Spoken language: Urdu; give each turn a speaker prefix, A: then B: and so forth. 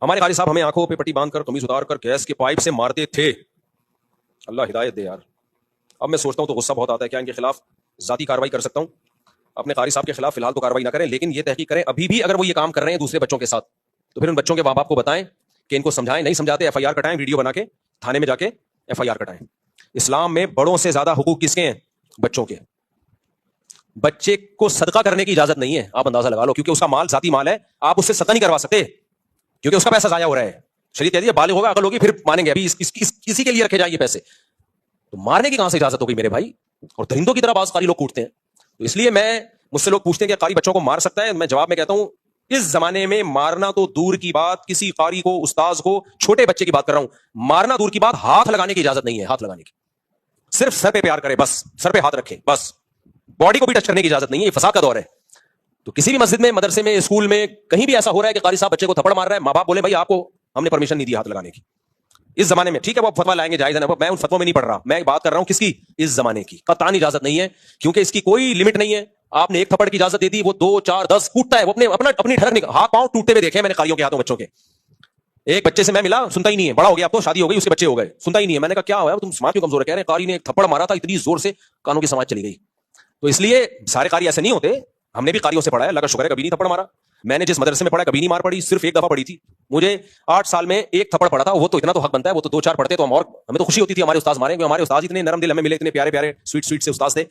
A: ہمارے قاری صاحب ہمیں آنکھوں پہ پٹی باندھ کر قمیص اتار کر گیس کے پائپ سے مارتے تھے. اللہ ہدایت دے یار. اب میں سوچتا ہوں تو غصہ بہت آتا ہے. کیا ان کے خلاف ذاتی کارروائی کر سکتا ہوں؟ اپنے قاری صاحب کے خلاف فی الحال تو کارروائی نہ کریں, لیکن یہ تحقیق کریں ابھی بھی اگر وہ یہ کام کر رہے ہیں دوسرے بچوں کے ساتھ تو پھر ان بچوں کے ماں باپ کو بتائیں کہ ان کو سمجھائیں. نہیں سمجھاتے ایف آئی آر کٹائیں, ویڈیو بنا کے تھانے میں جا کے ایف آئی آر کٹائیں. اسلام میں بڑوں سے زیادہ حقوق کس کے ہیں؟ بچوں کے. بچے کو صدقہ کرنے کی اجازت نہیں ہے, آپ اندازہ لگا لو, کیونکہ اس کا مال ذاتی مال ہے, آپ اس سے صدقہ نہیں کروا سکتے کیونکہ اس کا پیسہ ضائع ہو رہا ہے. شریعت کہتی ہے بالغ ہوگا, عقل ہوگی, پھر مانیں گے. ابھی کسی کے لیے رکھے جائیں یہ پیسے, تو مارنے کی کہاں سے اجازت ہوگی میرے بھائی؟ اور درندوں کی طرح بعض قاری لوگ کوٹتے ہیں. تو اس لیے مجھ سے لوگ پوچھتے ہیں کہ قاری بچوں کو مار سکتا ہے؟ میں جواب میں کہتا ہوں اس زمانے میں مارنا تو دور کی بات, کسی قاری کو, استاذ کو, چھوٹے بچے کی بات کر رہا ہوں, مارنا دور کی بات, ہاتھ لگانے کی اجازت نہیں ہے. ہاتھ لگانے کی صرف سر پہ پیار کرے بس, سر پہ ہاتھ رکھے بس, باڈی کو بھی ٹچ کرنے کی اجازت نہیں ہے. یہ فساد کا دور ہے. تو کسی بھی مسجد میں, مدرسے میں, اسکول میں, کہیں بھی ایسا ہو رہا ہے کہ قاری صاحب بچے کو تھپڑ مار رہا ہے, ماں باپ بولے بھائی آپ کو ہم نے پرمیشن نہیں دی ہاتھ لگانے کی. اس زمانے میں ٹھیک ہے وہ فتوا لائیں گے, جائز ہے, میں ان فتووں میں نہیں پڑھ رہا, میں بات کر رہا ہوں کس کی؟ اس زمانے کی. قطعاً اجازت نہیں ہے کیونکہ اس کی کوئی لمٹ نہیں ہے. آپ نے ایک تھپڑ کی اجازت دے دی, وہ 2 4 10 کوٹتا ہے, وہ اپنی ٹھڑک نہیں, ہاتھ پاؤں ٹوٹتے ہوئے دیکھے میں نے قاریوں کے ہاتھوں بچوں کے. ایک بچے سے میں ملا, سنتا ہی نہیں ہے, بڑا ہو گیا اب تو, شادی ہو گئی, اس کے بچے ہو گئے, سنتا ہی نہیں ہے. میں نے کہا کیا ہوا تم سماعت کیوں کمزور ہے؟ کہہ رہے ہیں قاری نے ایک تھپڑ مارا تھا اتنی زور سے کانوں کی سماعت چلی گئی. تو اس لیے سارے قاری ایسے نہیں ہوتے, ہم نے بھی قاریوں سے پڑھا ہے, اللہ کا شکر ہے کبھی نہیں تھپڑ مارا. میں نے جس مدرسے میں پڑھا کبھی نہیں مار پڑی, صرف ایک دفعہ پڑی تھی. مجھے 8 سال میں ایک تھپڑ پڑا تھا, وہ تو اتنا تو حق بنتا ہے, وہ تو 2 4 پڑھتے تو ہم, اور ہمیں تو خوشی ہوتی تھی ہمارے استاد مارے, ہمارے استاد اتنے نرم دل ہمیں ملے, اتنے پیارے پیارے سویٹ سے استاد تھے